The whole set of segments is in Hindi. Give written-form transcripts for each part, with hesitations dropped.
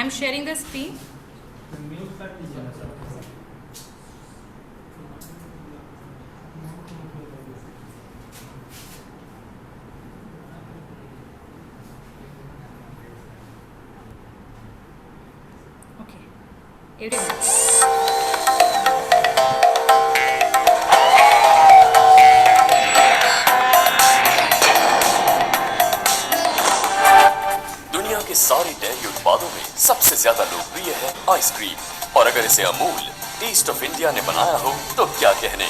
I'm sharing the screen. Okay. It is. दुनिया के सारे डेयरी उत्पादों में सबसे ज्यादा लोकप्रिय है आइसक्रीम, और अगर इसे अमूल टेस्ट ऑफ इंडिया ने बनाया हो तो क्या कहने।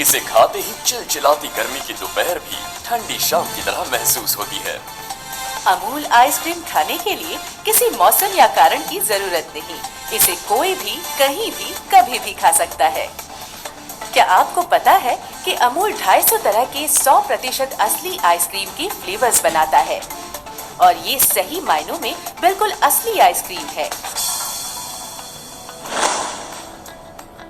इसे खाते ही चिलचिलाती गर्मी की दोपहर भी ठंडी शाम की तरह महसूस होती है। अमूल आइसक्रीम खाने के लिए किसी मौसम या कारण की जरूरत नहीं। इसे कोई भी कहीं भी कभी भी खा सकता है। क्या आपको पता है कि अमूल 250 तरह के 100% असली आइसक्रीम के फ्लेवर्स बनाता है, और ये सही मायनों में बिल्कुल असली आइसक्रीम है।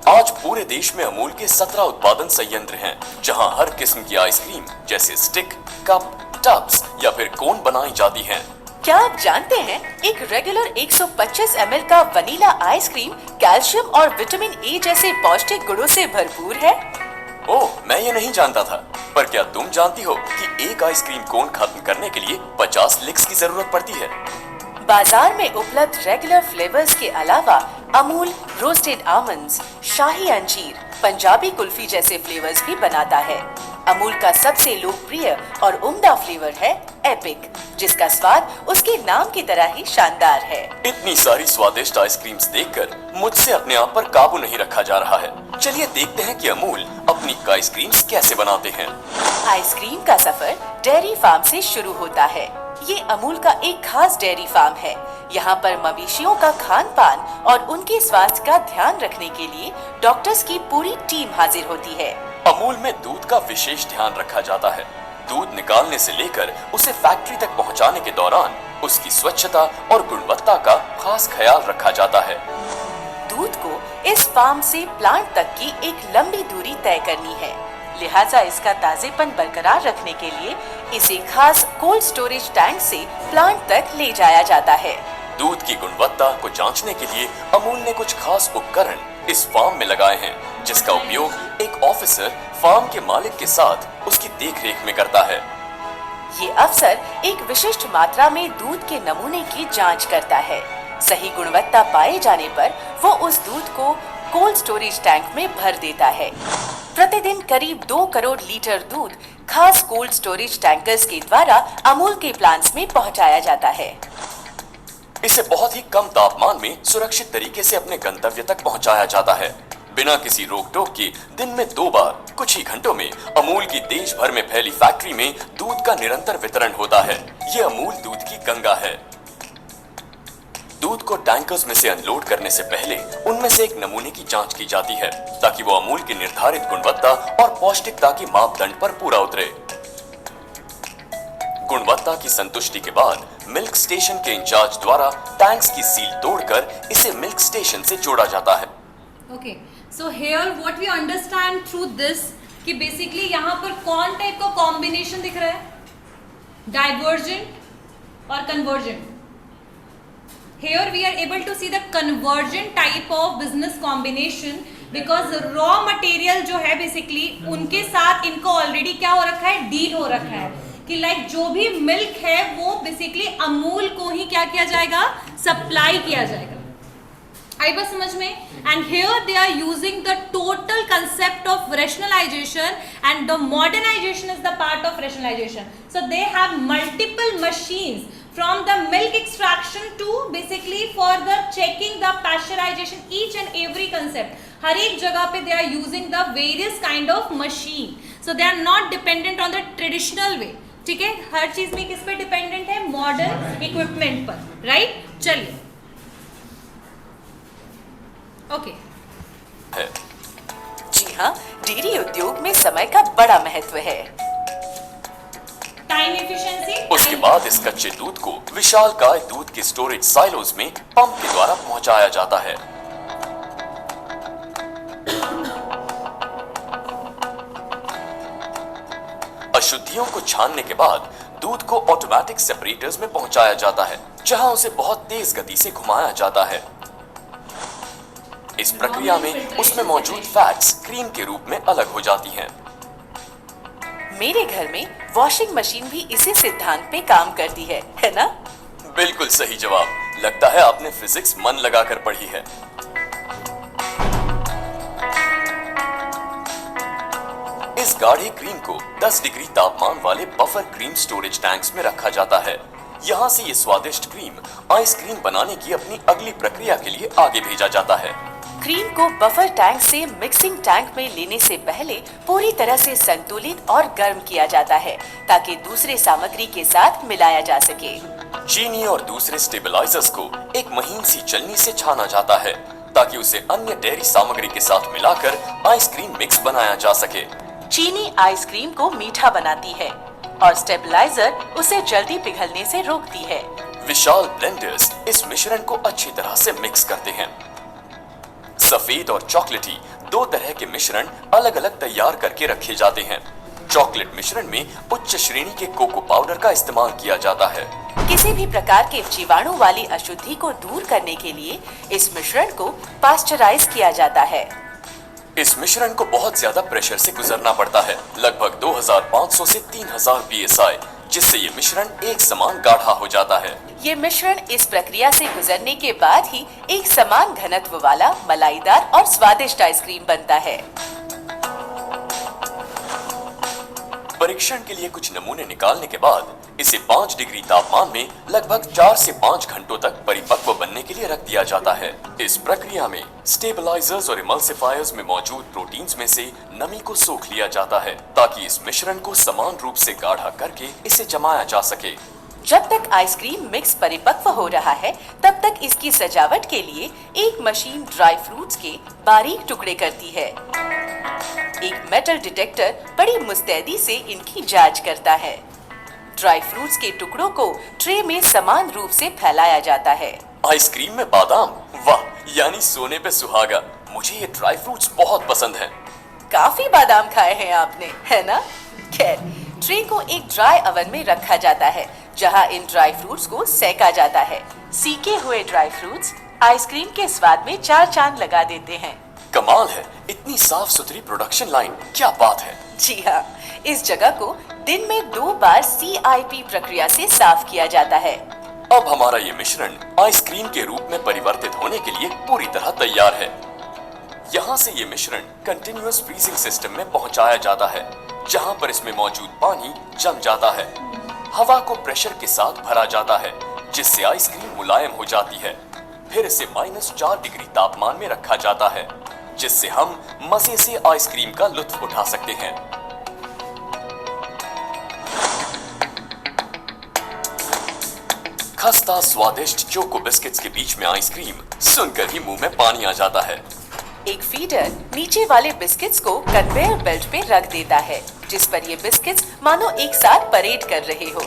आज पूरे देश में अमूल के 17 उत्पादन संयंत्र हैं, जहां हर किस्म की आइसक्रीम जैसे स्टिक, कप, टब्स या फिर कोन बनाई जाती हैं। क्या आप जानते हैं एक रेगुलर 125 ml का वनीला आइसक्रीम कैल्शियम और विटामिन ए जैसे पौष्टिक गुणों से भरपूर है? ओह, मैं ये नहीं जानता था। पर क्या तुम जानती हो कि एक आइसक्रीम कोन खत्म करने के लिए 50 लिक्स की जरूरत पड़ती है? बाजार में उपलब्ध रेगुलर फ्लेवर्स के अलावा अमूल रोस्टेड आमंड्स, शाही अंजीर, पंजाबी कुल्फी जैसे फ्लेवर्स भी बनाता है। अमूल का सबसे लोकप्रिय और उम्दा फ्लेवर है एपिक, जिसका स्वाद उसके नाम की तरह ही शानदार है। इतनी सारी स्वादिष्ट आइसक्रीम्स देखकर मुझसे अपने आप पर काबू नहीं रखा जा रहा है। चलिए देखते हैं कि अमूल अपनी आइसक्रीम्स कैसे बनाते हैं। आइसक्रीम का सफर डेयरी फार्म से शुरू होता है। ये अमूल का एक खास डेयरी फार्म है। यहाँ पर मवेशियों का खान पान और उनके स्वास्थ्य का ध्यान रखने के लिए डॉक्टर्स की पूरी टीम हाजिर होती है। अमूल में दूध का विशेष ध्यान रखा जाता है। दूध निकालने से लेकर उसे फैक्ट्री तक पहुँचाने के दौरान उसकी स्वच्छता और गुणवत्ता का खास ख्याल रखा जाता है। दूध को इस फार्म से प्लांट तक की एक लंबी दूरी तय करनी है, लिहाजा इसका ताजेपन बरकरार रखने के लिए इसे खास कोल्ड स्टोरेज टैंक से प्लांट तक ले जाया जाता है। दूध की गुणवत्ता को जांचने के लिए अमूल ने कुछ खास उपकरण इस फार्म में लगाए हैं, जिसका उपयोग एक ऑफिसर फार्म के मालिक के साथ उसकी देखरेख में करता है। ये अफसर एक विशिष्ट मात्रा में दूध के नमूने की जांच करता है। सही गुणवत्ता पाए जाने पर वो उस दूध को कोल्ड स्टोरेज टैंक में भर देता है। प्रतिदिन करीब 2 करोड़ लीटर दूध खास कोल्ड स्टोरेज टैंकर्स के द्वारा अमूल के प्लांट्स में पहुंचाया जाता है। इसे बहुत ही कम तापमान में सुरक्षित तरीके से अपने गंतव्य तक पहुंचाया जाता है। बिना किसी रोक टोक के दिन में 2 बार कुछ ही घंटों में अमूल की देश भर में फैली फैक्ट्री में दूध का निरंतर वितरण होता है। ये अमूल दूध की गंगा है। दूध को टैंकर्स में से अनलोड करने से पहले उनमें से एक नमूने की जांच की जाती है, ताकि वो अमूल की निर्धारित गुणवत्ता और पौष्टिकता के मापदंड पर पूरा उतरे। गुणवत्ता की संतुष्टि के बाद मिल्क स्टेशन के इंचार्ज द्वारा टैंक्स की सील तोड़कर इसे मिल्क स्टेशन से जोड़ा जाता है। Okay. So here what we understand through this कि basically यहाँ पर कौन टाइप का कॉम्बिनेशन दिख रहा है, डाइवर्जेंट और convergent. Here we are able to see the convergent type of business combination because raw material जो है basically उनके साथ इनको already क्या हो रखा है, डील हो रखा है कि लाइक जो भी मिल्क है वो बेसिकली अमूल को ही क्या किया जाएगा, सप्लाई किया जाएगा। आई बात समझ में? And here they are using the total concept of rationalisation and the modernisation is the part of rationalisation. So they have multiple machines from the milk extraction to basically for the checking the pasteurization, each and every concept हर एक जगह पे they are using the various kind of machine, so they are not dependent on the traditional way। ठीक है, हर चीज में किस पे डिपेंडेंट है, मॉडर्न इक्विपमेंट पर, राइट। चलिए ओके। जी हाँ, डेयरी उद्योग में समय का बड़ा महत्व है। Time efficiency. उसके बाद इस कच्चे दूध को विशालकाय दूध के स्टोरेज साइलोज में पंप के द्वारा पहुंचाया जाता है। अशुद्धियों को छानने के बाद दूध को ऑटोमेटिक सेपरेटर्स में पहुंचाया जाता है, जहां उसे बहुत तेज गति से घुमाया जाता है। इस प्रक्रिया में उसमें मौजूद फैट्स क्रीम के रूप में अलग हो जाती हैं। मेरे घर में वॉशिंग मशीन भी इसी सिद्धांत पे काम करती है ना? बिल्कुल सही जवाब। लगता है आपने फिजिक्स मन लगाकर पढ़ी है। इस गाढ़े क्रीम को 10 डिग्री तापमान वाले बफर क्रीम स्टोरेज टैंक्स में रखा जाता है। यहाँ से ये स्वादिष्ट क्रीम आइसक्रीम बनाने की अपनी अगली प्रक्रिया के लिए आगे भेजा जाता है। क्रीम को बफर टैंक से मिक्सिंग टैंक में लेने से पहले पूरी तरह से संतुलित और गर्म किया जाता है ताकि दूसरे सामग्री के साथ मिलाया जा सके। चीनी और दूसरे स्टेबलाइजर्स को एक महीन सी छलनी से छाना जाता है ताकि उसे अन्य डेयरी सामग्री के साथ मिलाकर आइसक्रीम मिक्स बनाया जा सके। चीनी आइसक्रीम को मीठा बनाती है और स्टेबलाइजर उसे जल्दी पिघलने से रोकती है। विशाल ब्लेंडर्स इस मिश्रण को अच्छी तरह से मिक्स करते हैं। सफेद और चॉकलेटी दो तरह के मिश्रण अलग अलग तैयार करके रखे जाते हैं। चॉकलेट मिश्रण में उच्च श्रेणी के कोको पाउडर का इस्तेमाल किया जाता है। किसी भी प्रकार के जीवाणु वाली अशुद्धि को दूर करने के लिए इस मिश्रण को पास्चराइज किया जाता है। इस मिश्रण को बहुत ज्यादा प्रेशर से गुजरना पड़ता है, लगभग 2500 से 3000 psi, जिससे ये मिश्रण एक समान गाढ़ा हो जाता है। ये मिश्रण इस प्रक्रिया से गुजरने के बाद ही एक समान घनत्व वाला मलाईदार और स्वादिष्ट आइसक्रीम बनता है। परीक्षण के लिए कुछ नमूने निकालने के बाद इसे 5 डिग्री तापमान में लगभग 4 से 5 घंटों तक परिपक्व बनने के लिए रख दिया जाता है। इस प्रक्रिया में स्टेबलाइजर्स और इमल्सिफायर्स में मौजूद प्रोटीन्स में से नमी को सोख लिया जाता है ताकि इस मिश्रण को समान रूप से गाढ़ा करके इसे जमाया जा सके। जब तक आइसक्रीम मिक्स परिपक्व हो रहा है, तब तक इसकी सजावट के लिए एक मशीन ड्राई फ्रूट्स के बारीक टुकड़े करती है। एक मेटल डिटेक्टर बड़ी मुस्तैदी से इनकी जांच करता है। ड्राई फ्रूट्स के टुकड़ों को ट्रे में समान रूप से फैलाया जाता है। आइसक्रीम में बादाम, वाह, यानी सोने पे सुहागा। मुझे ये ड्राई फ्रूट्स बहुत पसंद हैं। काफी बादाम खाए हैं आपने, है ना? खैर, ट्रे को एक ड्राई ओवन में रखा जाता है जहां इन ड्राई फ्रूट्स को सेका जाता है। सीके हुए ड्राई फ्रूट्स आइसक्रीम के स्वाद में 4 चांद लगा देते हैं। कमाल है, इतनी साफ सुथरी प्रोडक्शन लाइन, क्या बात है। जी हाँ, इस जगह को दिन में 2 बार CIP प्रक्रिया से साफ किया जाता है। अब हमारा ये मिश्रण आइसक्रीम के रूप में परिवर्तित होने के लिए पूरी तरह तैयार है। यहाँ से ये मिश्रण कंटिन्यूअस फ्रीजिंग सिस्टम में पहुँचाया जाता है, जहाँ पर इसमें मौजूद पानी जम जाता है। हवा को प्रेशर के साथ भरा जाता है, जिससे आइसक्रीम मुलायम हो जाती है। फिर इसे -4 डिग्री तापमान में रखा जाता है, जिससे हम मजे से आइसक्रीम का लुत्फ उठा सकते हैं। खस्ता स्वादिष्ट चोको बिस्किट्स के बीच में आइसक्रीम सुनकर ही मुंह में पानी आ जाता है। एक फीडर नीचे वाले बिस्किट्स को कन्वेयर बेल्ट पे रख देता है, जिस पर ये बिस्किट्स मानो एक साथ परेड कर रहे हो।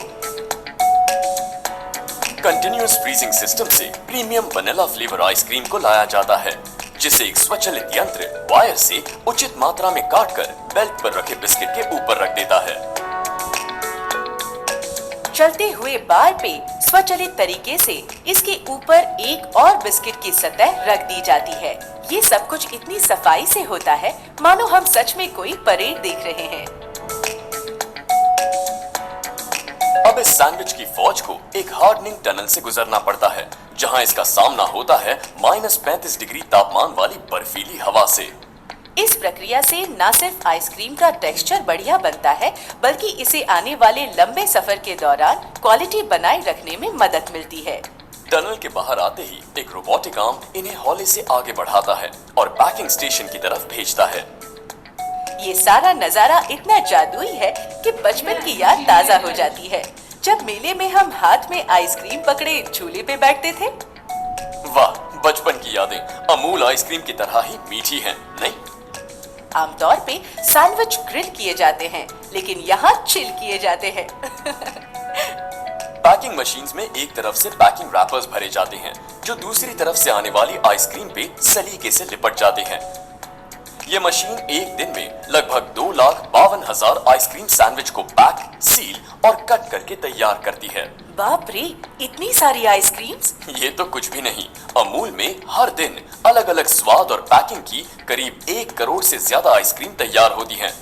कंटिन्यूअस फ्रीजिंग सिस्टम से प्रीमियम वनीला फ्लेवर आइसक्रीम को लाया जाता है, जिसे एक स्वचालित यंत्र वायर से उचित मात्रा में काटकर बेल्ट पर रखे बिस्किट के ऊपर रख देता है। चलते हुए बार पे स्वचालित तरीके से इसके ऊपर एक और बिस्किट की सतह रख दी जाती है। ये सब कुछ इतनी सफाई से होता है मानो हम सच में कोई परेड देख रहे हैं। अब इस सैंडविच की फौज को एक हार्डनिंग टनल से गुजरना पड़ता है, जहां इसका सामना होता है -35 डिग्री तापमान वाली बर्फीली हवा से। इस प्रक्रिया से न सिर्फ आइसक्रीम का टेक्सचर बढ़िया बनता है, बल्कि इसे आने वाले लंबे सफर के दौरान क्वालिटी बनाए रखने में मदद मिलती है। टनल के बाहर आते ही एक रोबोटिक आर्म इन्हें हौले से आगे बढ़ाता है और पैकिंग स्टेशन की तरफ भेजता है। ये सारा नजारा इतना जादुई है कि बचपन की याद ताजा हो जाती है, जब मेले में हम हाथ में आइसक्रीम पकड़े झूले पे बैठते थे। वाह, बचपन की यादें अमूल आइसक्रीम की तरह ही मीठी हैं, नहीं? आमतौर पे सैंडविच ग्रिल किए जाते हैं, लेकिन यहाँ चिल किए जाते हैं। पैकिंग मशीन्स में एक तरफ से पैकिंग रैपर्स भरे जाते हैं, जो दूसरी तरफ से आने वाली आइसक्रीम पे सलीके से लिपट जाते हैं। ये मशीन एक दिन में लगभग 2,52,000 आइसक्रीम सैंडविच को पैक, सील और कट करके तैयार करती है। बाप रे, इतनी सारी आइसक्रीम्स! ये तो कुछ भी नहीं, अमूल में हर दिन अलग अलग स्वाद और पैकिंग की करीब 1 करोड़ से ज्यादा आइसक्रीम तैयार होती हैं।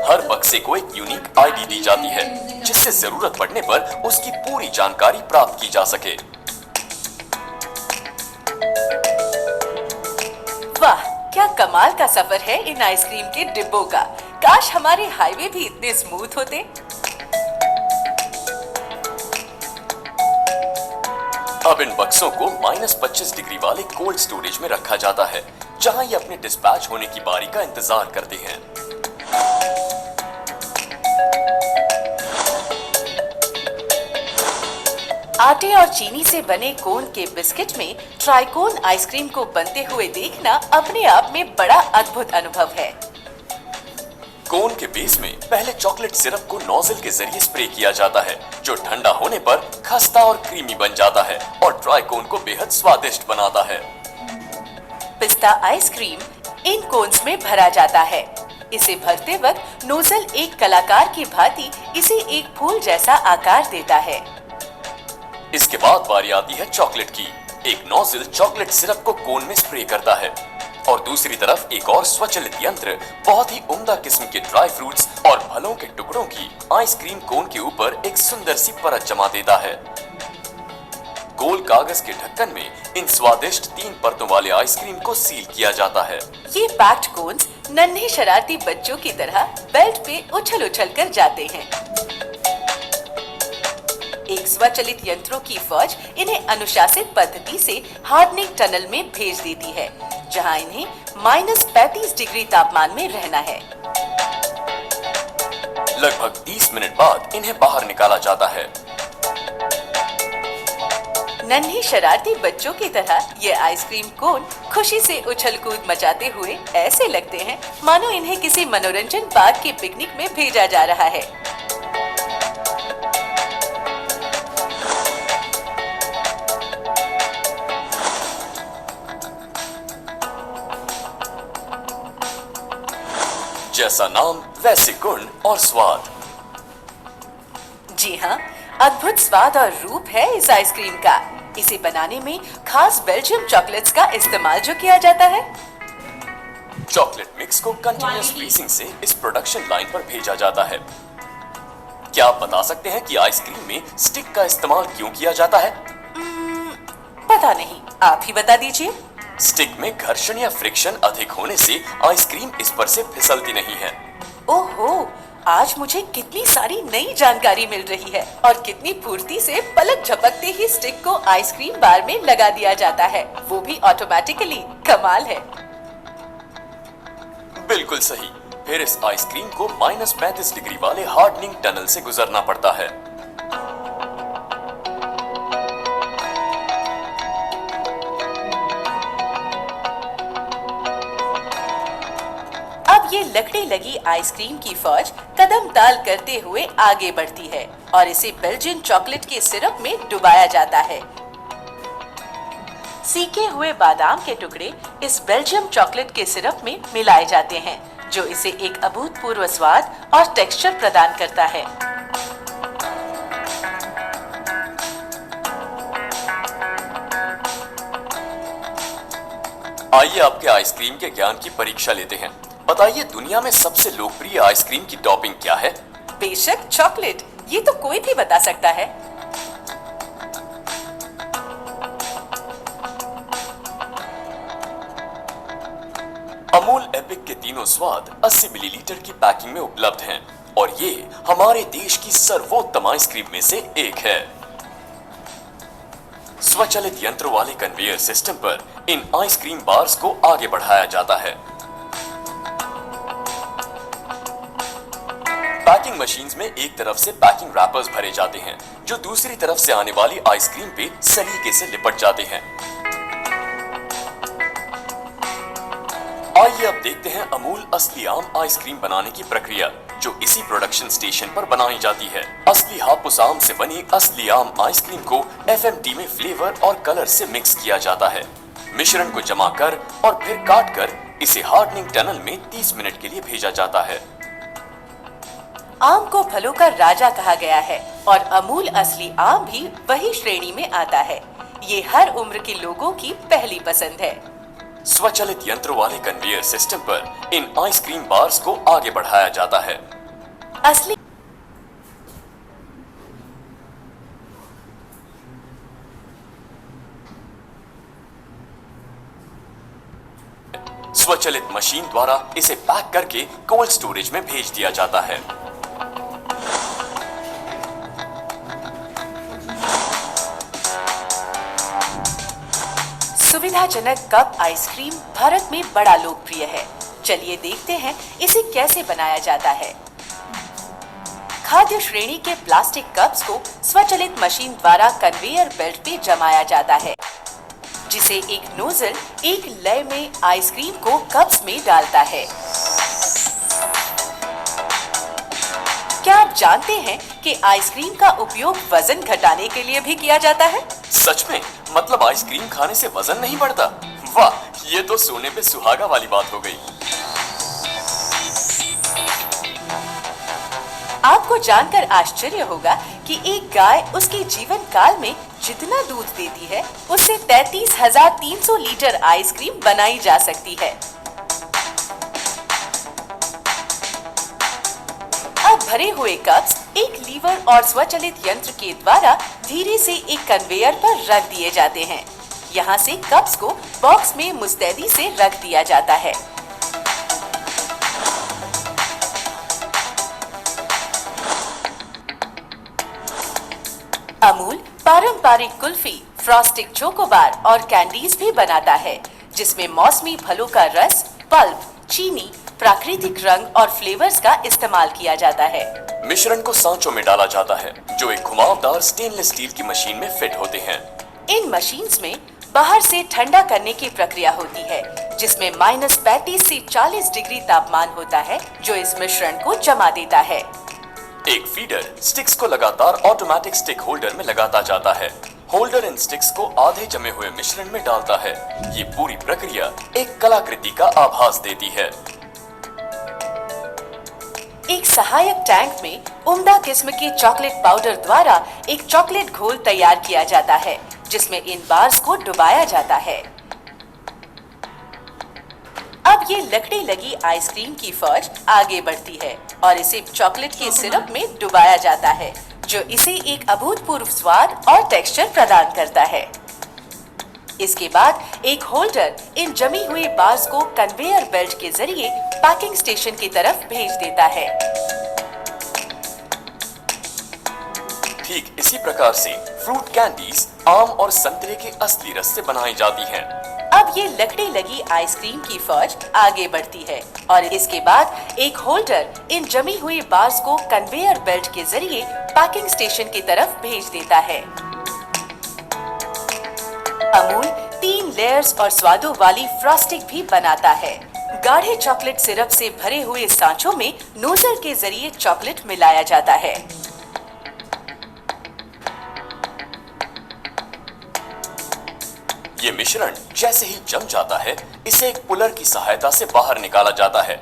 हर बक्से को एक यूनिक आईडी दी जाती है, जिससे जरूरत पड़ने पर उसकी पूरी जानकारी प्राप्त की जा सके। वाह, क्या कमाल का सफर है इन आइसक्रीम के डिब्बों का। काश हमारे हाईवे भी इतने स्मूथ होते। अब इन बक्सों को -25 डिग्री वाले कोल्ड स्टोरेज में रखा जाता है, जहां ये अपने डिस्पैच होने की बारी का इंतजार करते हैं। आटे और चीनी से बने कोन के बिस्किट में ट्राइकोन आइसक्रीम को बनते हुए देखना अपने आप में बड़ा अद्भुत अनुभव है। कोन के बेस में पहले चॉकलेट सिरप को नोजल के जरिए स्प्रे किया जाता है, जो ठंडा होने पर खस्ता और क्रीमी बन जाता है और ट्राइकोन को बेहद स्वादिष्ट बनाता है। पिस्ता आइसक्रीम इन कोन्स में भरा जाता है। इसे भरते वक्त नोजल एक कलाकार की भांति इसे एक फूल जैसा आकार देता है। इसके बाद बारी आती है चॉकलेट की। एक नोजल चॉकलेट सिरप को कोन में स्प्रे करता है और दूसरी तरफ एक और स्वचालित यंत्र बहुत ही उम्दा किस्म के ड्राई फ्रूट्स और फलों के टुकड़ों की आइसक्रीम कोन के ऊपर एक सुंदर सी परत जमा देता है। गोल कागज के ढक्कन में इन स्वादिष्ट 3 परतों वाले आइसक्रीम को सील किया जाता है। ये पैक्ड कोन्स नन्हे शरारती बच्चों की तरह बेल्ट पे उछल उछल कर जाते हैं। एक स्वचालित यंत्रों की फौज इन्हें अनुशासित पद्धति से हार्डनिंग टनल में भेज देती है, जहां इन्हें -35 डिग्री तापमान में रहना है। लगभग 30 मिनट बाद इन्हें बाहर निकाला जाता है। नन्हे शरारती बच्चों की तरह ये आइसक्रीम कोन खुशी से उछल कूद मचाते हुए ऐसे लगते हैं मानो इन्हें किसी मनोरंजन पार्क के पिकनिक में भेजा जा रहा है। जैसा नाम वैसे गुण और स्वाद। जी हाँ, अद्भुत स्वाद और रूप है इस आइसक्रीम का। इसे बनाने में खास बेल्जियम चॉकलेट्स का इस्तेमाल जो किया जाता है। चॉकलेट मिक्स को कंटिन्यूअस फ्रीजिंग से इस प्रोडक्शन लाइन पर भेजा जाता है। क्या आप बता सकते हैं कि आइसक्रीम में स्टिक का इस्तेमाल क्यों किया जाता है? पता नहीं, आप ही बता दीजिए। स्टिक में घर्षण या फ्रिक्शन अधिक होने से आइसक्रीम इस पर से फिसलती नहीं है। ओहो, आज मुझे कितनी सारी नई जानकारी मिल रही है और कितनी फुर्ती से पलक झपकते ही स्टिक को आइसक्रीम बार में लगा दिया जाता है, वो भी ऑटोमेटिकली। कमाल है। बिल्कुल सही। फिर इस आइसक्रीम को -35 डिग्री वाले हार्डनिंग टनल से गुजरना पड़ता है। अब ये लकड़ी लगी आइसक्रीम की फौज कदम ताल करते हुए आगे बढ़ती है और इसे बेल्जियन चॉकलेट के सिरप में डुबाया जाता है। सीके हुए बादाम के टुकड़े इस बेल्जियम चॉकलेट के सिरप में मिलाए जाते हैं, जो इसे एक अभूतपूर्व स्वाद और टेक्सचर प्रदान करता है। आइए आपके आइसक्रीम के ज्ञान की परीक्षा लेते हैं। बताइए, दुनिया में सबसे लोकप्रिय आइसक्रीम की टॉपिंग क्या है? बेशक चॉकलेट, ये तो कोई भी बता सकता है। अमूल एपिक के तीनों स्वाद 80 मिलीलीटर की पैकिंग में उपलब्ध हैं और ये हमारे देश की सर्वोत्तम आइसक्रीम में से एक है। स्वचालित यंत्रों वाले कन्वेयर सिस्टम पर इन आइसक्रीम बार्स को आगे बढ़ाया जाता है। पैकिंग मशीन्स में एक तरफ से पैकिंग रैपर्स भरे जाते हैं, जो दूसरी तरफ से आने वाली आइसक्रीम पे सलीके से लिपट जाते हैं। आइए अब देखते हैं अमूल असली आम आइसक्रीम बनाने की प्रक्रिया, जो इसी प्रोडक्शन स्टेशन पर बनाई जाती है। असली हापुस आम से बनी असली आम आइसक्रीम को FMT में फ्लेवर और कलर से मिक्स किया जाता है। मिश्रण को जमा कर और फिर काट कर इसे हार्डनिंग टनल में 30 मिनट के लिए भेजा जाता है। आम को फलों का राजा कहा गया है और अमूल असली आम भी वही श्रेणी में आता है। ये हर उम्र के लोगों की पहली पसंद है। स्वचालित यंत्रों वाले कन्वेयर सिस्टम पर इन आइसक्रीम बार्स को आगे बढ़ाया जाता है। असली स्वचालित मशीन द्वारा इसे पैक करके कोल्ड स्टोरेज में भेज दिया जाता है। सुविधाजनक कप आइसक्रीम भारत में बड़ा लोकप्रिय है। चलिए देखते हैं इसे कैसे बनाया जाता है। खाद्य श्रेणी के प्लास्टिक कप्स को स्वचालित मशीन द्वारा कन्वेयर बेल्ट पे जमाया जाता है, जिसे एक नोजल एक लय में आइसक्रीम को कप्स में डालता है। क्या आप जानते हैं कि आइसक्रीम का उपयोग वजन घटाने के लिए भी किया जाता है? सच में? मतलब आइसक्रीम खाने से वजन नहीं बढ़ता? वाह, ये तो सोने पे सुहागा वाली बात हो गई। आपको जानकर आश्चर्य होगा कि एक गाय उसके जीवन काल में जितना दूध देती है, उससे 33,300 लीटर आइसक्रीम बनाई जा सकती है। अब भरे हुए कप्स एक लीवर और स्वचालित यंत्र के द्वारा धीरे से एक कन्वेयर पर रख दिए जाते हैं। यहाँ से कप्स को बॉक्स में मुस्तैदी से रख दिया जाता है। अमूल पारंपरिक कुल्फी, फ्रॉस्टिक चोकोबार और कैंडीज भी बनाता है, जिसमें मौसमी फलों का रस, पल्प, चीनी, प्राकृतिक रंग और फ्लेवर्स का इस्तेमाल किया जाता है। मिश्रण को सांचों में डाला जाता है, जो एक घुमावदार स्टेनलेस स्टील की मशीन में फिट होते हैं। इन मशीन्स में बाहर से ठंडा करने की प्रक्रिया होती है, जिसमें -35 से 40 डिग्री तापमान होता है, जो इस मिश्रण को जमा देता है। एक फीडर स्टिक्स को लगातार ऑटोमेटिक स्टिक होल्डर में लगाता जाता है। होल्डर इन स्टिक्स को आधे जमे हुए मिश्रण में डालता है। ये पूरी प्रक्रिया एक कलाकृति का आभास देती है। एक सहायक टैंक में उम्दा किस्म के चॉकलेट पाउडर द्वारा एक चॉकलेट घोल तैयार किया जाता है, जिसमें इन बार्स को डुबाया जाता है। अब ये लकड़ी लगी आइसक्रीम की फौज आगे बढ़ती है और इसे चॉकलेट के सिरप में डुबाया जाता है, जो इसे एक अभूतपूर्व स्वाद और टेक्सचर प्रदान करता है। इसके बाद एक होल्डर इन जमी हुई बार्स को कन्वेयर बेल्ट के जरिए पैकिंग स्टेशन की तरफ भेज देता है। ठीक इसी प्रकार से फ्रूट कैंडीज आम और संतरे के असली रस से बनाई जाती हैं। अब ये लकड़ी लगी आइसक्रीम की फौज आगे बढ़ती है और इसके बाद एक होल्डर इन जमी हुई बार्स को कन्वेयर बेल्ट के जरिए पैकिंग स्टेशन की तरफ भेज देता है। अमूल 3 लेयर्स और स्वादों वाली फ्रॉस्टिंग भी बनाता है। गाढ़े चॉकलेट सिरप से भरे हुए सांचों में नोजल के जरिए चॉकलेट मिलाया जाता है। ये मिश्रण जैसे ही जम जाता है, इसे एक पुलर की सहायता से बाहर निकाला जाता है।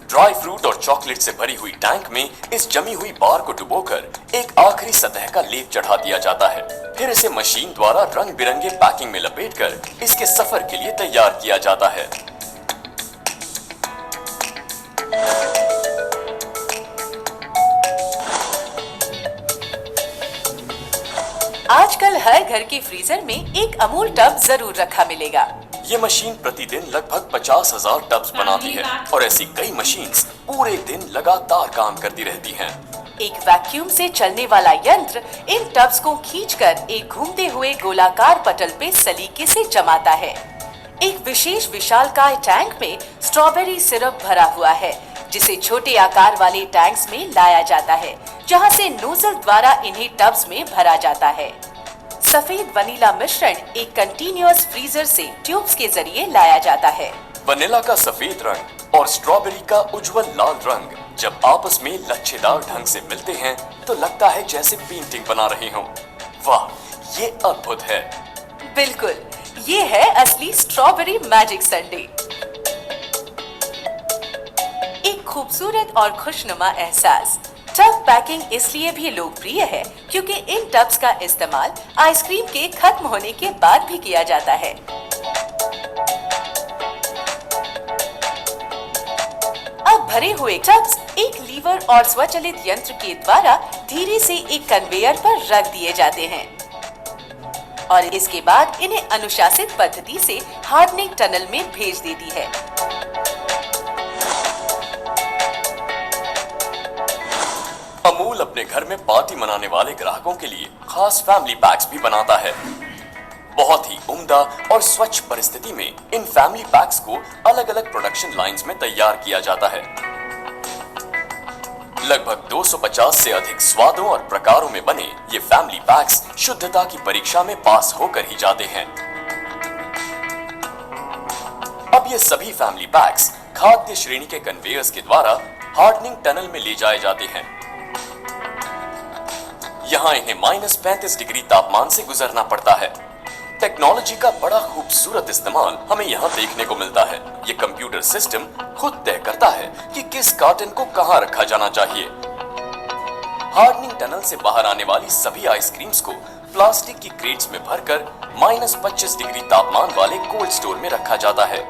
ड्राई फ्रूट और चॉकलेट से भरी हुई टैंक में इस जमी हुई बार को डुबोकर एक आखिरी सतह का लेप चढ़ा दिया जाता है। फिर इसे मशीन द्वारा रंग बिरंगे पैकिंग में लपेटकर इसके सफर के लिए तैयार किया जाता है। आजकल हर घर के फ्रीजर में एक अमूल टब जरूर रखा मिलेगा। ये मशीन प्रतिदिन लगभग 50,000 टब्स बनाती है और ऐसी कई मशीन्स पूरे दिन लगातार काम करती रहती हैं। एक वैक्यूम से चलने वाला यंत्र इन टब्स को खींचकर एक घूमते हुए गोलाकार पटल पे सलीके से जमाता है। एक विशेष विशालकाय टैंक में स्ट्रॉबेरी सिरप भरा हुआ है, जिसे छोटे आकार वाले टैंक्स में लाया जाता है, जहां से नोजल द्वारा इन्हें टब्स में भरा जाता है। सफेद वनीला मिश्रण एक कंटीन्यूअस फ्रीजर से ट्यूब्स के जरिए लाया जाता है। वनीला का सफेद रंग और स्ट्रॉबेरी का उज्जवल लाल रंग जब आपस में लच्छेदार ढंग से मिलते हैं तो लगता है जैसे पेंटिंग बना रहे हों। वाह, ये अद्भुत है। बिल्कुल, ये है असली स्ट्रॉबेरी मैजिक संडे। एक खूबसूरत और खुशनुमा एहसास। टब पैकिंग इसलिए भी लोकप्रिय है क्योंकि इन टब्स का इस्तेमाल आइसक्रीम के खत्म होने के बाद भी किया जाता है। अब भरे हुए टब्स एक लीवर और स्वचालित यंत्र के द्वारा धीरे से एक कन्वेयर पर रख दिए जाते हैं और इसके बाद इन्हें अनुशासित पद्धति से हार्डनिंग टनल में भेज देती है। अमूल अपने घर में पार्टी मनाने वाले ग्राहकों के लिए खास फैमिली पैक्स भी बनाता है। बहुत ही उम्दा और स्वच्छ परिस्थिति में इन फैमिली पैक्स को अलग अलग प्रोडक्शन लाइंस में तैयार किया जाता है। लगभग 250 से अधिक स्वादों और प्रकारों में बने ये फैमिली पैक्स शुद्धता की परीक्षा में पास होकर ही जाते हैं। अब ये सभी फैमिली पैक्स खाद्य श्रेणी के कन्वेयर्स के द्वारा हार्डनिंग टनल में ले जाए जाते हैं। यहाँ इन्हें -35 डिग्री तापमान से गुजरना पड़ता है। टेक्नोलॉजी का बड़ा खूबसूरत इस्तेमाल हमें यहाँ देखने को मिलता है। ये कंप्यूटर सिस्टम खुद तय करता है कि किस कार्टन को कहाँ रखा जाना चाहिए। हार्डनिंग टनल से बाहर आने वाली सभी आइसक्रीम्स को प्लास्टिक की क्रेट्स में भरकर -25 डिग्री तापमान वाले कोल्ड स्टोर में रखा जाता है।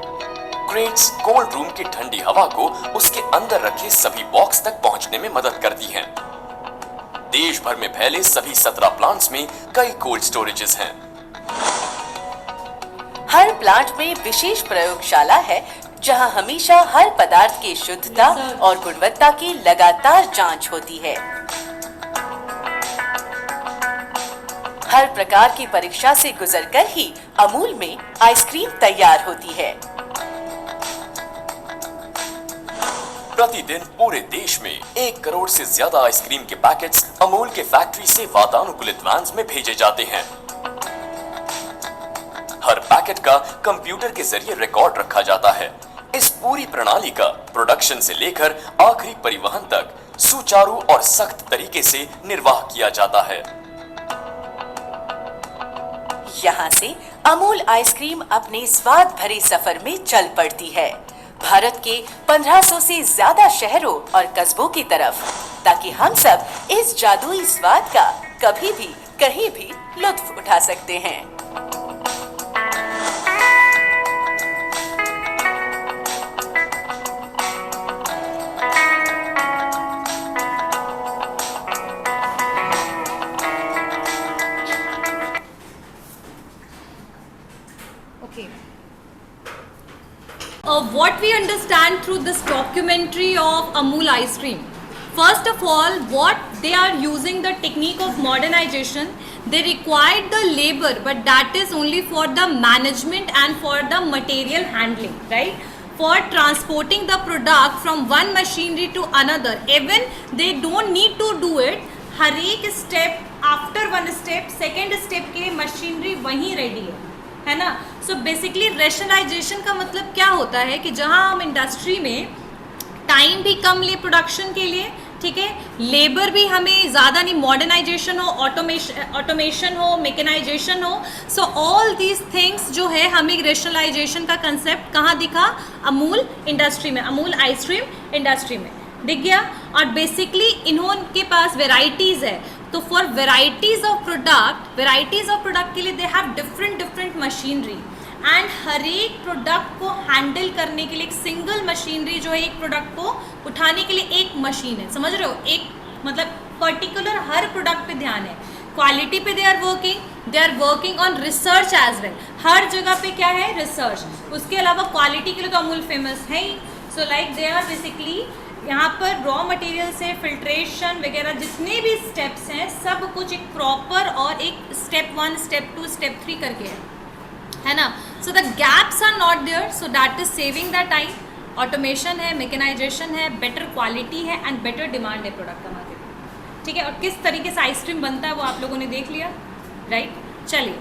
क्रेट्स कोल्ड रूम की ठंडी हवा को उसके अंदर रखे सभी बॉक्स तक पहुंचने में मदद करती हैं। देश भर में फैले सभी 17 प्लांट्स में कई कोल्ड स्टोरेजेस हैं। हर प्लांट में विशेष प्रयोगशाला है जहां हमेशा हर पदार्थ की शुद्धता और गुणवत्ता की लगातार जांच होती है। हर प्रकार की परीक्षा से गुजरकर ही अमूल में आइसक्रीम तैयार होती है। प्रतिदिन पूरे देश में 1 करोड़ से ज्यादा आइसक्रीम के पैकेट्स अमूल के फैक्ट्री से वातानुकूलित वैन्स में भेजे जाते हैं। हर पैकेट का कंप्यूटर के जरिए रिकॉर्ड रखा जाता है। इस पूरी प्रणाली का प्रोडक्शन से लेकर आखिरी परिवहन तक सुचारू और सख्त तरीके से निर्वाह किया जाता है। यहाँ से अमूल आइसक्रीम अपने स्वाद भरे सफर में चल पड़ती है भारत के 1500 से ज्यादा शहरों और कस्बों की तरफ, ताकि हम सब इस जादुई स्वाद का कभी भी कहीं भी लुत्फ उठा सकते हैं। Okay. What we understand through this documentary of Amul ice cream. First of all, what they are using the technique of modernization. They required the labor, but that is only for the management and for the material handling, right? For transporting the product from one machinery to another. Even they don't need to do it. हर एक step after one step second step के लिए मशीनरी वहीं रेडी है ना। सो बेसिकली रेशनलाइजेशन का मतलब क्या होता है कि जहां हम इंडस्ट्री में टाइम भी कम ले प्रोडक्शन के लिए, ठीक है, लेबर भी हमें ज़्यादा नहीं, मॉडर्नाइजेशन हो, ऑटोमेशन हो, मैकेनाइजेशन हो, सो ऑल दीज थिंग्स जो है हमें रेशनलाइजेशन का कंसेप्ट कहाँ दिखा, अमूल इंडस्ट्री में, अमूल आइसक्रीम इंडस्ट्री में दिख गया। और बेसिकली इन्होंने पास वेराइटीज़ है, तो फॉर वेराइटीज़ ऑफ प्रोडक्ट के लिए they have different machinery and हर एक प्रोडक्ट को हैंडल करने के लिए एक सिंगल मशीनरी जो है, एक प्रोडक्ट को उठाने के लिए एक मशीन है, समझ रहे हो, एक मतलब पर्टिकुलर हर प्रोडक्ट पे ध्यान है। क्वालिटी पे they are working on research as well, हर जगह पे क्या है, रिसर्च। उसके अलावा क्वालिटी के लिए तो अमूल फेमस है ही। So like they are basically यहाँ पर रॉ मटेरियल से फिल्ट्रेशन वगैरह जितने भी स्टेप्स हैं सब कुछ एक प्रॉपर और एक स्टेप 1, स्टेप 2, स्टेप 3 करके है ना। So the gaps are not there, so that is saving the time. Automation है, मैकेनाइजेशन है, बेटर क्वालिटी है एंड बेटर डिमांड है प्रोडक्ट का मार्केट में, ठीक है। और किस तरीके से आइसक्रीम बनता है वो आप लोगों ने देख लिया, राइट। चलिए,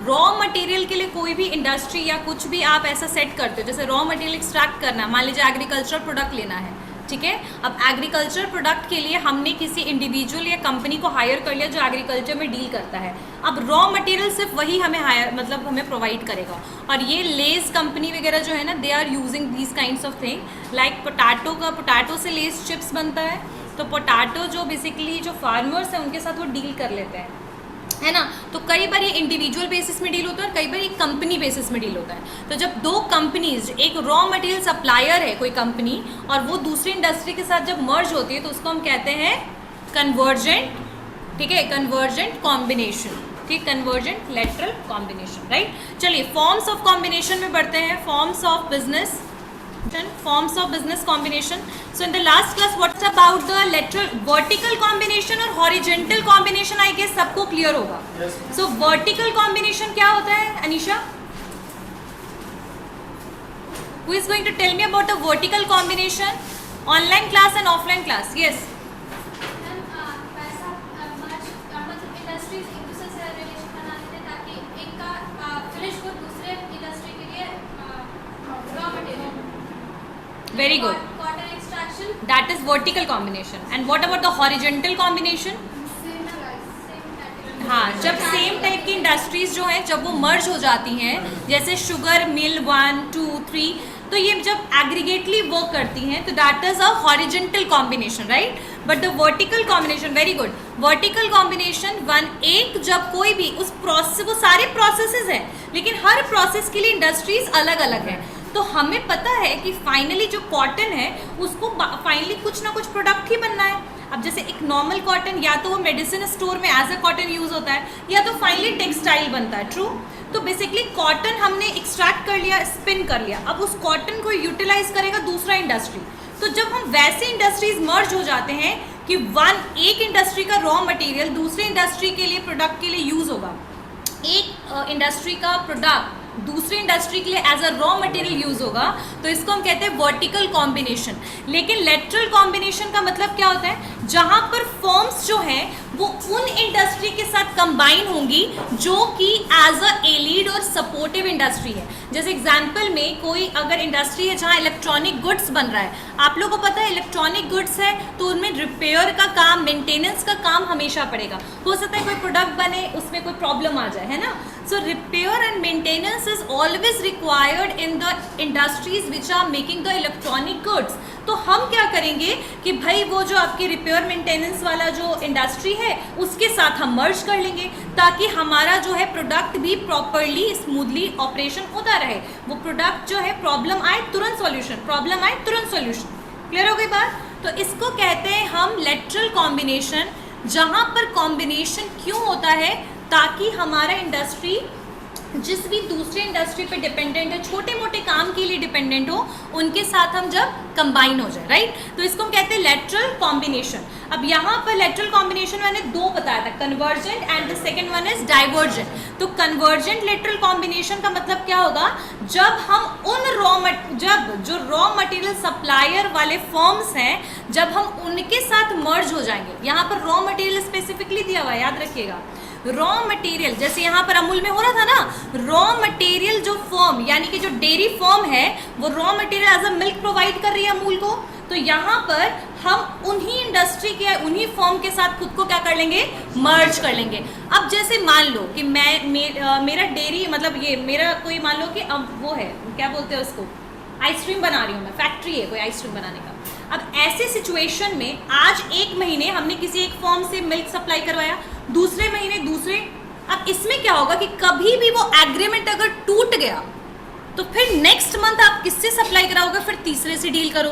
रॉ मटेरियल के लिए कोई भी इंडस्ट्री या कुछ भी आप ऐसा सेट करते हो, जैसे रॉ मटेरियल एक्सट्रैक्ट करना, मान लीजिए एग्रीकल्चरल प्रोडक्ट लेना है, ठीक है। अब एग्रीकल्चर प्रोडक्ट के लिए हमने किसी इंडिविजुअल या कंपनी को हायर कर लिया जो एग्रीकल्चर में डील करता है। अब रॉ मटेरियल सिर्फ वही हमें हायर मतलब हमें प्रोवाइड करेगा। और ये लेस कंपनी वगैरह जो है ना, they are using these kinds of thing like potato से लेस चिप्स बनता है। तो पोटैटो जो बेसिकली जो फार्मर्स हैं उनके साथ वो डील कर लेते हैं, है ना। तो कई बार ये इंडिविजुअल बेसिस में डील होता है और कई बार ये कंपनी बेसिस में डील होता है। तो जब दो कंपनीज, एक रॉ मटेरियल सप्लायर है कोई कंपनी और वो दूसरी इंडस्ट्री के साथ जब मर्ज होती है तो उसको हम कहते हैं कन्वर्जेंट, ठीक है, कन्वर्जेंट कॉम्बिनेशन, ठीक, कन्वर्जेंट लेटरल कॉम्बिनेशन, राइट। चलिए फॉर्म्स ऑफ कॉम्बिनेशन में बढ़ते हैं, forms of business combination. So in the last class what's about the lateral vertical combination और horizontal combination, I guess सबको clear होगा। So vertical combination क्या होता है Anisha? Who is going to tell me about the vertical combination? Online class and offline class, yes. Very good. Cotton extraction. That is vertical combination. And what about the horizontal combination? हाँ, जब सेम टाइप की इंडस्ट्रीज जो हैं जब वो मर्ज हो जाती हैं, जैसे शुगर मिल 1, 2, 3, तो ये जब एग्रीगेटली वर्क करती हैं तो that is a horizontal combination, right. But the vertical combination, very good, vertical combination एक जब कोई भी उस प्रोसेस, वो सारे प्रोसेसेस हैं लेकिन हर प्रोसेस के लिए इंडस्ट्रीज अलग अलग हैं। तो हमें पता है कि फाइनली जो कॉटन है उसको फाइनली कुछ ना कुछ प्रोडक्ट ही बनना है। अब जैसे एक नॉर्मल कॉटन या तो वो मेडिसिन स्टोर में एज अ कॉटन यूज़ होता है या तो फाइनली टेक्सटाइल बनता है, ट्रू। तो बेसिकली कॉटन हमने एक्सट्रैक्ट कर लिया, स्पिन कर लिया, अब उस कॉटन को यूटिलाइज करेगा दूसरा इंडस्ट्री। तो जब हम वैसे इंडस्ट्रीज मर्ज हो जाते हैं कि एक इंडस्ट्री का रॉ मटेरियल दूसरे इंडस्ट्री के लिए प्रोडक्ट के लिए यूज़ होगा, एक इंडस्ट्री का प्रोडक्ट दूसरी इंडस्ट्री के लिए as a raw material use होगा, तो इसको हम कहते हैं वर्टिकल कॉम्बिनेशन। लेकिन लेटरल कॉम्बिनेशन का मतलब क्या होता है? जहां पर फर्म्स जो हैं वो उन इंडस्ट्री के साथ कंबाइन होंगी जो कि एज अ एलीड और सपोर्टिव इंडस्ट्री है। जैसे एग्जांपल में कोई अगर इंडस्ट्री है जहां इलेक्ट्रॉनिक गुड्स बन रहा है, आप लोगों को पता है इलेक्ट्रॉनिक गुड्स है तो उनमें रिपेयर का काम, मेंटेनेंस का काम हमेशा पड़ेगा। हो सकता है कोई प्रोडक्ट बने उसमें कोई प्रॉब्लम आ जाए, है ना। So repair and maintenance is always required in the industries which are making the electronic goods. तो हम क्या करेंगे कि भाई वो जो आपकी रिपेयर मेंटेनेंस वाला जो इंडस्ट्री है उसके साथ हम मर्ज कर लेंगे ताकि हमारा जो है प्रोडक्ट भी प्रॉपरली स्मूथली ऑपरेशन होता रहे। वो प्रोडक्ट जो है प्रॉब्लम आए तुरंत सॉल्यूशन, प्रॉब्लम आए तुरंत सॉल्यूशन। क्लियर हो गई बात? तो इसको कहते हैं हम लेटरल कॉम्बिनेशन, जहां पर कॉम्बिनेशन क्यों होता है? ताकि हमारा इंडस्ट्री जिस भी दूसरे इंडस्ट्री पे डिपेंडेंट है, छोटे मोटे काम के लिए डिपेंडेंट हो, उनके साथ हम जब कंबाइन हो जाए, राइट। तो इसको हम कहते हैं लेटरल कॉम्बिनेशन। अब यहाँ पर लेटरल कॉम्बिनेशन मैंने दो बताया था, convergent and the second one is divergent. तो कन्वर्जेंट लेटरल कॉम्बिनेशन का मतलब क्या होगा? जब हम उन जो रॉ मटेरियल सप्लायर वाले फर्म्स हैं, जब हम उनके साथ मर्ज हो जाएंगे। यहाँ पर रॉ मटेरियल स्पेसिफिकली दिया हुआ है, याद रखिएगा। रॉ मटेरियल जैसे यहाँ पर अमूल में हो रहा था ना, रॉ मटेरियल जो फर्म यानी कि जो डेयरी फर्म है वो raw material as a milk provide कर रही है अमूल को, तो यहाँ पर हम उन्हीं इंडस्ट्री के उन्हीं फर्म के साथ खुद को क्या कर लेंगे? मर्ज कर लेंगे। अब जैसे मान लो कि मेरा डेयरी मतलब ये मेरा कोई मान लो कि अब वो है क्या बोलते हैं उसको, आइसक्रीम बना रही हूँ मैं, फैक्ट्री है कोई आइसक्रीम बनाने का। अब ऐसे सिचुएशन में आज एक महीने हमने किसी एक फर्म से मिल्क सप्लाई करवाया, दूसरे महीने दूसरे। अब इसमें क्या होगा कि कभी भी वो एग्रीमेंट अगर टूट गया तो फिर नेक्स्ट मंथ आप किससे सप्लाई कराओगे? फिर तीसरे से डील करो।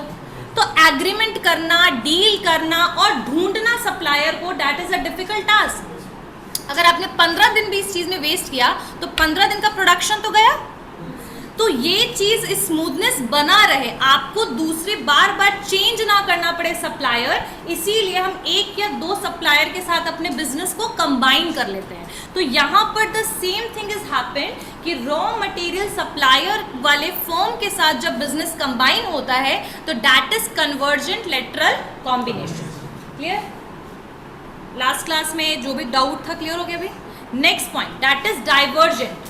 तो एग्रीमेंट करना, डील करना और ढूंढना सप्लायर को, that is a difficult task. अगर आपने 15 दिन भी इस चीज में वेस्ट किया तो 15 दिन का प्रोडक्शन तो गया। तो ये चीज स्मूथनेस बना रहे, आपको दूसरे बार बार चेंज ना करना पड़े सप्लायर, इसीलिए हम एक या दो सप्लायर के साथ अपने बिजनेस को कंबाइन कर लेते हैं। तो यहाँ पर the same thing is happen कि रॉ मटेरियल सप्लायर वाले फर्म के साथ जब बिजनेस कंबाइन होता है तो that is convergent lateral combination. Clear? Last class में जो भी डाउट था क्लियर हो गया भाई? Next point that is divergent.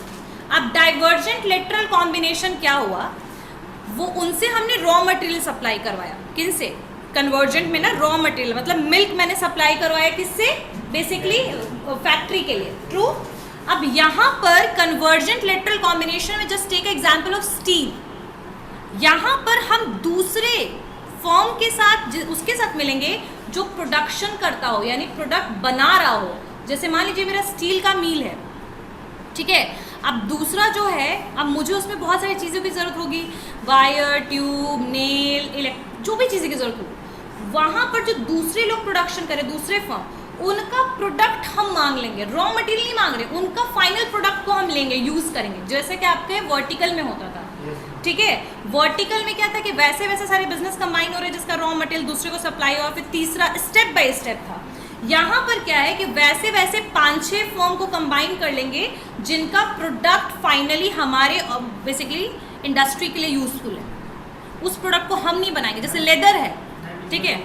अब डाइवर्जेंट लेटरल कॉम्बिनेशन क्या हुआ? वो उनसे हमने रॉ मटेरियल सप्लाई करवाया, किनसे? कन्वर्जेंट में ना रॉ मटेरियल मतलब मिल्क मैंने सप्लाई करवाया किससे, बेसिकली फैक्ट्री के लिए, ट्रू। अब यहाँ पर कन्वर्जेंट लेटरल कॉम्बिनेशन में just take example of steel, यहाँ पर हम दूसरे फॉर्म के साथ उसके साथ मिलेंगे जो प्रोडक्शन करता हो, यानी प्रोडक्ट बना रहा हो। जैसे मान लीजिए मेरा स्टील का मिल है, ठीक है। अब दूसरा जो है, अब मुझे उसमें बहुत सारी चीज़ों की ज़रूरत होगी, वायर, ट्यूब, नेल, जो भी चीज़ें की ज़रूरत हो, वहाँ पर जो दूसरे लोग प्रोडक्शन करें, दूसरे फर्म, उनका प्रोडक्ट हम मांग लेंगे, रॉ मटेरियल नहीं मांग रहे, उनका फाइनल प्रोडक्ट को हम लेंगे, यूज़ करेंगे, जैसे कि आपके वर्टिकल में होता था, ठीक है। वर्टिकल में क्या था कि वैसे वैसे सारे बिजनेस कंबाइन हो रहे हैं जिसका रॉ मटेरियल दूसरे को सप्लाई हुआ, फिर तीसरा स्टेप बाय स्टेप था। यहाँ पर क्या है कि वैसे वैसे 5-6 फर्म को कंबाइन कर लेंगे जिनका प्रोडक्ट फाइनली हमारे बेसिकली इंडस्ट्री के लिए यूजफुल है। उस प्रोडक्ट को हम नहीं बनाएंगे, जैसे लेदर है, ठीक है,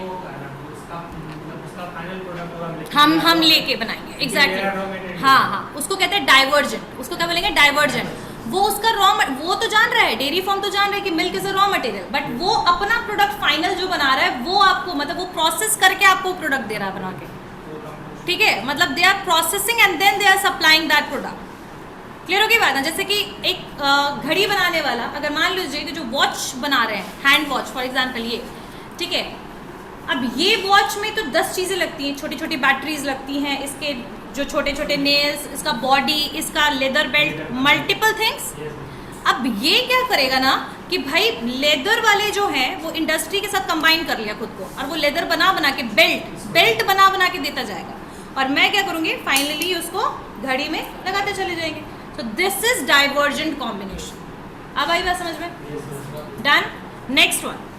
हम लेके बनाएंगे, एग्जैक्टली, हाँ, उसको कहते हैं डाइवर्जेंट, उसको क्या बोलेंगे, डाइवर्जेंट। वो उसका वो तो जान रहा है, डेयरी फॉर्म तो जान रहा है कि milk is a raw material, but वो अपना प्रोडक्ट फाइनल जो बना रहा है वो आपको मतलब वो प्रोसेस करके आपको प्रोडक्ट दे रहा है बना के, ठीक है। मतलब they are processing and then they are supplying that product. Clear हो गई बात ना। जैसे कि एक घड़ी बनाने वाला, अगर मान लीजिए कि जो वॉच बना रहे हैं, हैंड वॉच फॉर एग्जाम्पल, ये, ठीक है। अब ये वॉच में तो 10 चीज़ें लगती हैं, छोटी छोटी बैटरीज लगती हैं, इसके जो छोटे छोटे नेल्स, इसका बॉडी, इसका लेदर बेल्ट, मल्टीपल थिंग्स। अब ये क्या करेगा ना कि भाई लेदर वाले जो हैं वो इंडस्ट्री के साथ कंबाइन कर लिया खुद को, और वो लेदर बना बना के बेल्ट बना के देता जाएगा, और मैं क्या करूँगी, फाइनली उसको घड़ी में लगाते चले जाएंगे। तो दिस इज डाइवर्जेंट कॉम्बिनेशन। अब आई बात समझ में? डन। नेक्स्ट वन,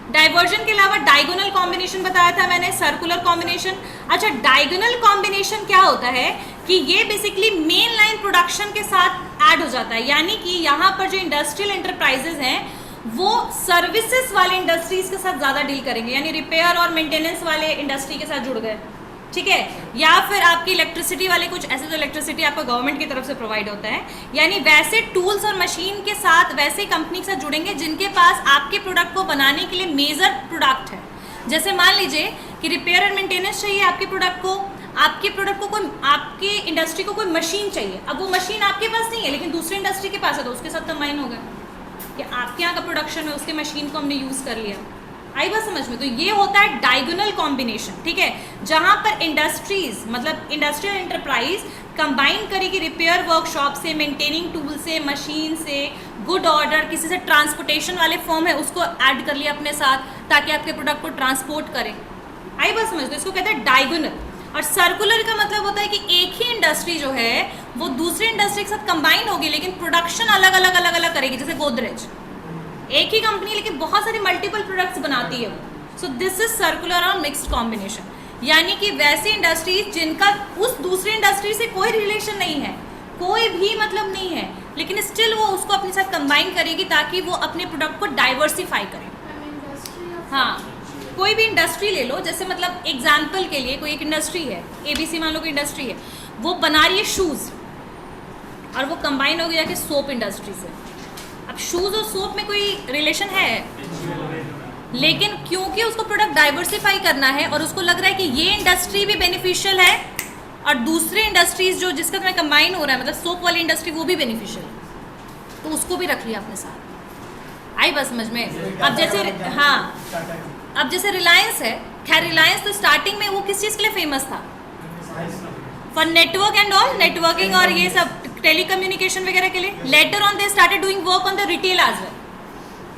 डाइवर्जन के अलावा डायगोनल कॉम्बिनेशन बताया था मैंने, सर्कुलर कॉम्बिनेशन। अच्छा, डायगोनल कॉम्बिनेशन क्या होता है कि ये बेसिकली मेन लाइन प्रोडक्शन के साथ ऐड हो जाता है, यानी कि यहाँ पर जो इंडस्ट्रियल एंटरप्राइजेज हैं वो सर्विसेज वाले इंडस्ट्रीज के साथ ज़्यादा डील करेंगे, यानी रिपेयर और मेंटेनेंस वाले इंडस्ट्री के साथ जुड़ गए, ठीक है। या फिर आपकी इलेक्ट्रिसिटी वाले, कुछ ऐसे तो इलेक्ट्रिसिटी आपको गवर्नमेंट की तरफ से प्रोवाइड होता है, यानी वैसे टूल्स और मशीन के साथ वैसे कंपनी के साथ जुड़ेंगे जिनके पास आपके प्रोडक्ट को बनाने के लिए मेजर प्रोडक्ट है। जैसे मान लीजिए कि रिपेयर एंड मेंटेनेंस चाहिए आपके प्रोडक्ट को कोई आपकी इंडस्ट्री को कोई मशीन चाहिए। अब वो मशीन आपके पास नहीं है लेकिन दूसरी इंडस्ट्री के पास है, तो उसके साथ कंबाइन होगा कि आपके यहाँ का प्रोडक्शन है, उसके मशीन को हमने यूज़ कर लिया। आई बात समझ में? तो ये होता है डायगोनल कॉम्बिनेशन, ठीक है, जहाँ पर इंडस्ट्रीज मतलब इंडस्ट्रियल एंटरप्राइज कंबाइन करेगी रिपेयर वर्कशॉप से, मेंटेनिंग टूल से, मशीन से, गुड ऑर्डर, किसी से ट्रांसपोर्टेशन वाले फॉर्म है उसको ऐड कर लिया अपने साथ ताकि आपके प्रोडक्ट को ट्रांसपोर्ट करें। आई बात समझ? तो इसको कहते हैं डायगोनल। और सर्कुलर का मतलब होता है कि एक ही इंडस्ट्री जो है वो दूसरी इंडस्ट्री के साथ कंबाइन होगी लेकिन प्रोडक्शन अलग अलग करेगी। जैसे गोदरेज एक ही कंपनी लेकिन बहुत सारी मल्टीपल प्रोडक्ट्स बनाती है वो। सो दिस इज सर्कुलर और मिक्स्ड कॉम्बिनेशन, यानी कि वैसी इंडस्ट्रीज जिनका उस दूसरी इंडस्ट्री से कोई रिलेशन नहीं है, कोई भी मतलब नहीं है, लेकिन स्टिल वो उसको अपने साथ कंबाइन करेगी ताकि वो अपने प्रोडक्ट को डाइवर्सिफाई करे। हाँ, कोई भी इंडस्ट्री ले लो, जैसे मतलब एग्जाम्पल के लिए कोई एक इंडस्ट्री है, ABC मान लो कोई इंडस्ट्री है, वो बना रही है शूज़ और वो कंबाइन हो गया कि सोप इंडस्ट्री से। अब शूज़ और सोप में कोई रिलेशन है, लेकिन क्योंकि उसको प्रोडक्ट डाइवर्सिफाई करना है और उसको लग रहा है कि ये इंडस्ट्री भी बेनिफिशियल है और दूसरे इंडस्ट्रीज जो जिसका तुम्हें कंबाइन हो रहा है, मतलब सोप वाली इंडस्ट्री वो भी बेनिफिशियल है, तो उसको भी रख लिया अपने साथ। आई बस समझ में? अब जैसे अब जैसे रिलायंस है, खैर रिलायंस तो स्टार्टिंग में वो किस चीज़ के लिए फेमस था? For network and all, networking और ये सब टेलीकम्युनिकेशन वगैरह के लिए। Later on they started doing work on the retail as well,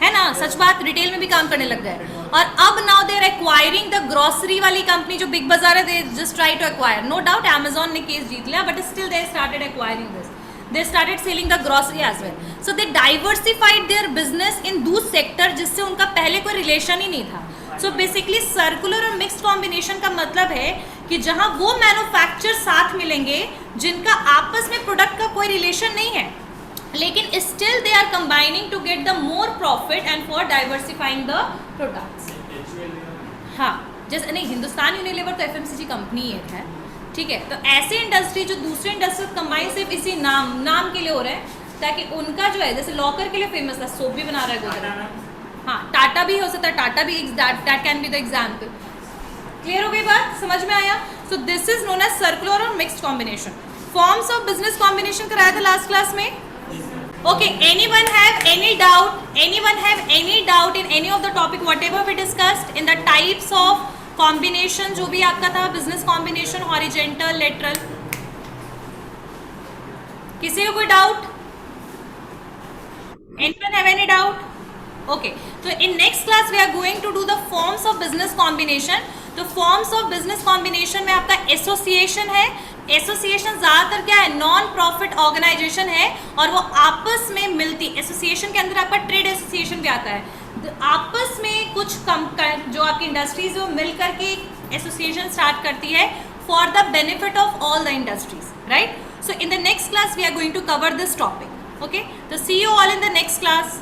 है ना, सच बात, रिटेल में भी काम करने लग गए। और अब now they are acquiring the grocery वाली कंपनी जो बिग बाजार है, they just try to acquire. No doubt Amazon ने केस जीत लिया, but still they started acquiring this, they started selling the grocery as well. So they diversified their business in those sector जिससे उनका पहले कोई रिलेशन ही नहीं था। सो बेसिकली सर्कुलर और मिक्स्ड कॉम्बिनेशन का मतलब है कि जहां वो मैन्युफैक्चर साथ मिलेंगे जिनका आपस में प्रोडक्ट का कोई रिलेशन नहीं है, लेकिन still they are combining to get the more profit and for diversifying the products. हाँ, जैसे नहीं, हिंदुस्तान यूनिलीवर तो FMCG कंपनी है, ठीक है। तो ऐसे इंडस्ट्री जो दूसरे इंडस्ट्री कंबाइन सिर्फ इसी नाम के लिए हो रहे हैं ताकि उनका जो है, जैसे लॉकर के लिए फेमस था, सोप भी बना रहा है गोदरेज। हाँ टाटा भी हो सकता है, टाटा भी that can be the example. Clear हो गई बात, समझ में आया? So this is known as circular और mixed combination. Forms of business combination कराया था लास्ट क्लास में। Okay, anyone have any doubt, anyone have any doubt in any of the topic whatever we discussed in the types of combination जो भी आपका था, बिजनेस कॉम्बिनेशन, हॉरिजेंटल, लेटरल? किसी को कोई doubt? Anyone have any doubt? Okay, तो in next class we are going to do the forms of business combination. तो फॉर्म्स ऑफ बिजनेस कॉम्बिनेशन में आपका एसोसिएशन है। एसोसिएशन ज्यादातर क्या है, नॉन प्रॉफिट ऑर्गेनाइजेशन है और वो आपस में मिलती, एसोसिएशन के अंदर आपका ट्रेड एसोसिएशन भी आता है, आपस में कुछ जो आपकी इंडस्ट्रीज वो मिल करके एसोसिएशन स्टार्ट करती है for the benefit of all the industries, right? So in the next class we are going to cover this topic. Okay, तो see you all in the next class.